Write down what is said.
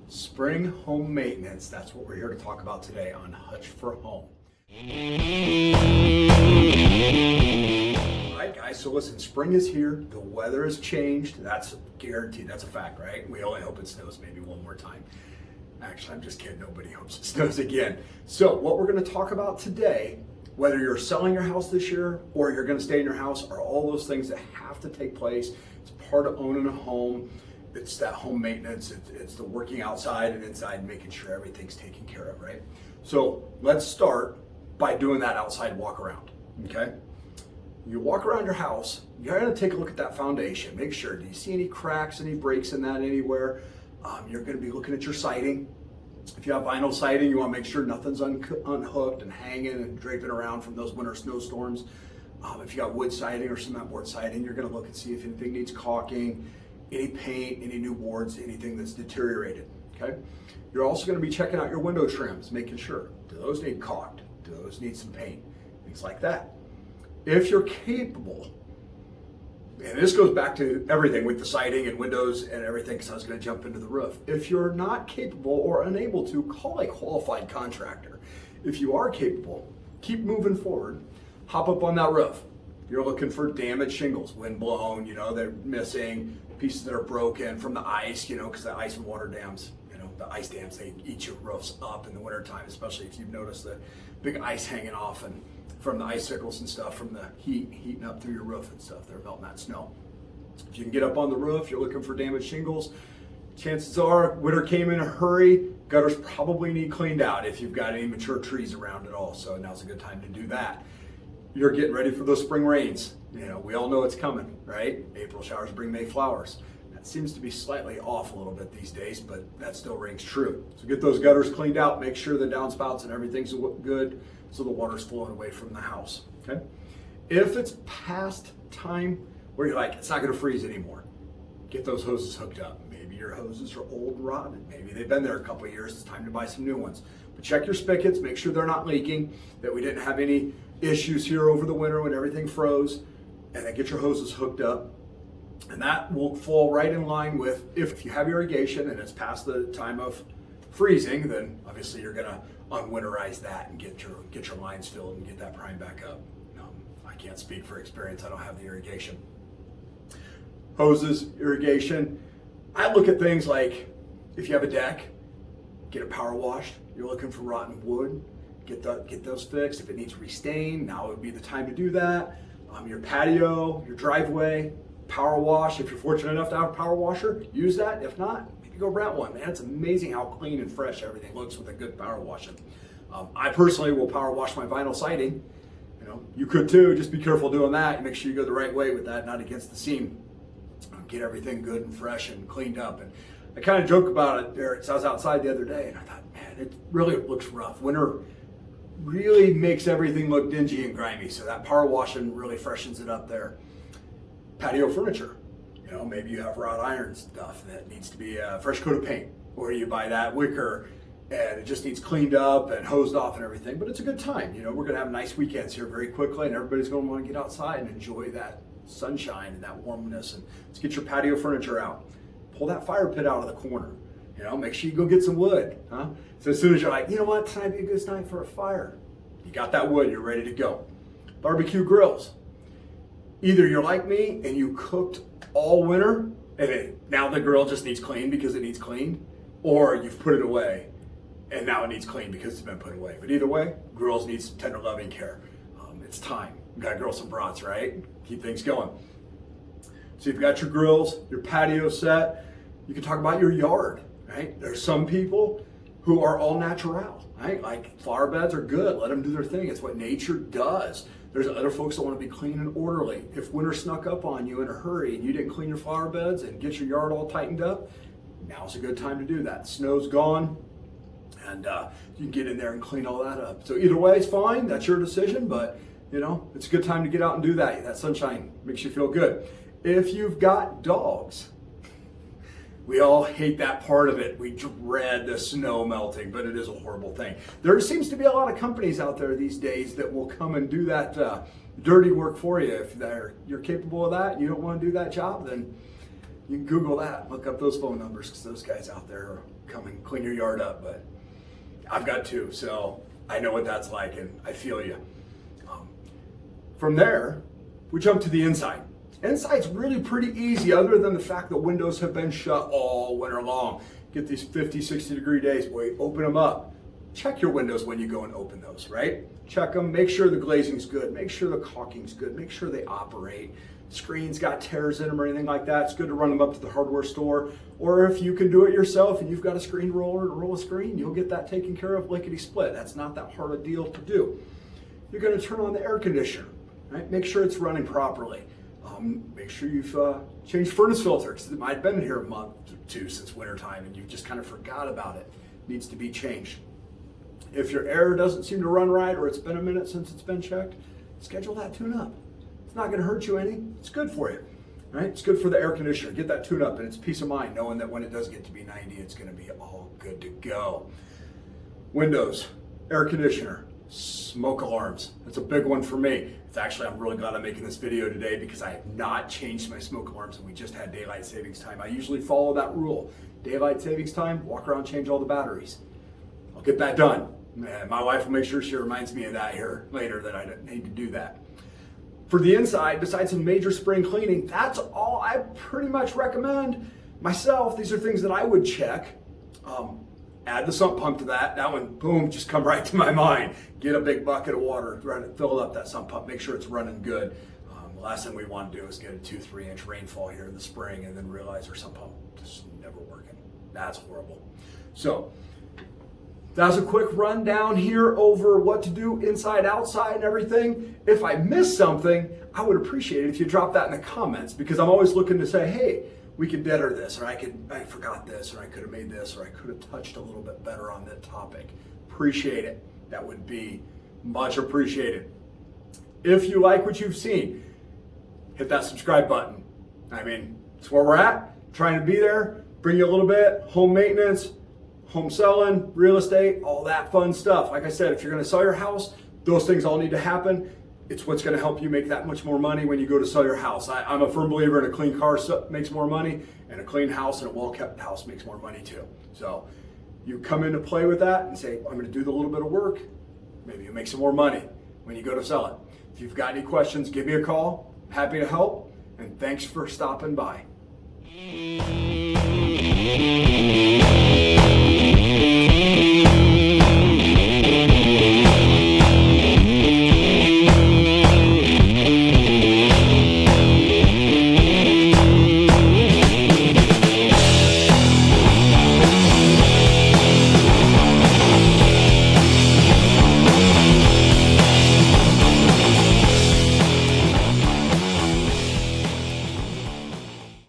Spring home maintenance. That's what we're here to talk about today on Hutch for Home. All right, guys, so listen, spring is here. The weather has changed. That's guaranteed. That's a fact, right? We only hope it snows maybe one more time. Actually, I'm just kidding. Nobody hopes it snows again. So what we're going to talk about today, whether you're selling your house this year or you're going to stay in your house, are all those things that have to take place. It's part of owning a home. It's that home maintenance. It's the working outside and inside, and making sure everything's taken care of, right? So let's start by doing that outside walk around, okay? You walk around your house, you gotta take a look at that foundation. Make sure, do you see any cracks, any breaks in that anywhere? You're gonna be looking at your siding. If you have vinyl siding, you wanna make sure nothing's unhooked and hanging and draping around from those winter snowstorms. If you got wood siding or cement board siding, you're gonna look and see if anything needs caulking, any paint, any new boards, anything that's deteriorated, okay? You're also gonna be checking out your window trims, making sure, do those need caulked? Do those need some paint? Things like that. If you're capable, and this goes back to everything with the siding and windows and everything, because I was gonna jump into the roof. If you're not capable or unable to, call a qualified contractor. If you are capable, keep moving forward, hop up on that roof. You're looking for damaged shingles, wind blown, they're missing, pieces that are broken from the ice, because the ice and water dams, the ice dams, they eat your roofs up in the wintertime, especially if you've noticed the big ice hanging off and from the icicles and stuff from the heating up through your roof and stuff. They're melting that snow. If you can get up on the roof, you're looking for damaged shingles. Chances are winter came in a hurry. Gutters probably need cleaned out if you've got any mature trees around at all. So now's a good time to do that. You're getting ready for those spring rains. We all know it's coming, right? April showers bring May flowers. That seems to be slightly off a little bit these days, but that still rings true. So get those gutters cleaned out, make sure the downspouts and everything's good so the water's flowing away from the house, okay? If it's past time where you're like, it's not gonna freeze anymore, get those hoses hooked up. Maybe your hoses are old and rotten. Maybe they've been there a couple of years. It's time to buy some new ones. But check your spigots, make sure they're not leaking, that we didn't have any issues here over the winter when everything froze, and then get your hoses hooked up. And that will fall right in line with, if you have irrigation and it's past the time of freezing, then obviously you're gonna unwinterize that and get your lines filled and get that prime back up. I can't speak for experience, I don't have the irrigation. Hoses, irrigation, I look at things like, if you have a deck, get it power washed. You're looking for rotten wood, get those fixed. If it needs restain, now would be the time to do that. Your patio, your driveway, power wash. If you're fortunate enough to have a power washer, use that. If not, maybe go rent one. Man, it's amazing how clean and fresh everything looks with a good power washing. I personally will power wash my vinyl siding. You could too. Just be careful doing that. Make sure you go the right way with that, not against the seam. Get everything good and fresh and cleaned up. And I kind of joke about it there. I was outside the other day and I thought, man, it really looks rough. Winter really makes everything look dingy and grimy. So that power washing really freshens it up there. Patio furniture. Maybe you have wrought iron stuff that needs to be a fresh coat of paint, or you buy that wicker and it just needs cleaned up and hosed off and everything. But it's a good time. We're gonna have nice weekends here very quickly, and everybody's gonna want to get outside and enjoy that sunshine and that warmness. And let's get your patio furniture out. Pull that fire pit out of the corner. Make sure you go get some wood, huh? So as soon as you're like, you know what, tonight be a good night for a fire. You got that wood, you're ready to go. Barbecue grills. Either you're like me and you cooked all winter and now the grill just needs cleaned because it needs cleaned, or you've put it away and now it needs cleaned because it's been put away. But either way, grills need some tender loving care. It's time. You gotta grill some brats, right? Keep things going. So you've got your grills, your patio set. You can talk about your yard, right? There's some people who are all natural, right? Like flower beds are good. Let them do their thing. It's what nature does. There's other folks that want to be clean and orderly. If winter snuck up on you in a hurry and you didn't clean your flower beds and get your yard all tightened up, now's a good time to do that. Snow's gone, and you can get in there and clean all that up. So either way, it's fine. That's your decision, but it's a good time to get out and do that. That sunshine makes you feel good. If you've got dogs, we all hate that part of it. We dread the snow melting, but it is a horrible thing. There seems to be a lot of companies out there these days that will come and do that dirty work for you. If you're capable of that and you don't want to do that job, then You can Google that, look up those phone numbers, because those guys out there are coming clean your yard up. But I've got two, so I know what that's like, and I feel you. From there, we jump to the inside. Inside's really pretty easy, other than the fact that windows have been shut all winter long. Get these 50, 60 degree days, boy, open them up. Check your windows when you go and open those, right? Check them, make sure the glazing's good, make sure the caulking's good, make sure they operate. Screens got tears in them or anything like that, it's good to run them up to the hardware store. Or if you can do it yourself and you've got a screen roller to roll a screen, you'll get that taken care of lickety split. That's not that hard a deal to do. You're gonna turn on the air conditioner, right? Make sure it's running properly. Make sure you've changed furnace filter, because it might have been here a month or two since wintertime and you've just kind of forgot about it. It needs to be changed. If your air doesn't seem to run right, or it's been a minute since it's been checked, schedule that tune-up. It's not going to hurt you any. It's good for you, right? It's good for the air conditioner. Get that tune-up, and it's peace of mind knowing that when it does get to be 90, it's going to be all good to go. Windows, air conditioner, smoke alarms. That's a big one for me. It's actually, I'm really glad I'm making this video today, because I have not changed my smoke alarms, and we just had daylight savings time. I usually follow that rule. Daylight savings time, walk around, change all the batteries. I'll get that done. My wife will make sure she reminds me of that here later, that I need to do that. For the inside, besides some major spring cleaning, that's all I pretty much recommend myself. These are things that I would check. Add the sump pump to that. That one, boom, just come right to my mind. Get a big bucket of water, fill up that sump pump, make sure it's running good. The last thing we want to do is get a 2-3 inch rainfall here in the spring and then realize our sump pump just never working. That's horrible. So that's a quick rundown here over what to do inside, outside, and everything. If I missed something, I would appreciate it if you drop that in the comments, because I'm always looking to say, hey, we could better this, or I forgot this, or I could have made this, or I could have touched a little bit better on that topic. Appreciate it. That would be much appreciated. If you like what you've seen, hit that subscribe button. I mean, it's where we're at, trying to be there, bring you a little bit, home maintenance, home selling, real estate, all that fun stuff. Like I said, if you're going to sell your house, those things all need to happen. It's what's going to help you make that much more money when you go to sell your house. I'm a firm believer in a clean car makes more money, and a clean house and a well-kept house makes more money too. So you come into play with that and say, I'm going to do the little bit of work. Maybe you make some more money when you go to sell it. If you've got any questions, give me a call. Happy to help, and thanks for stopping by.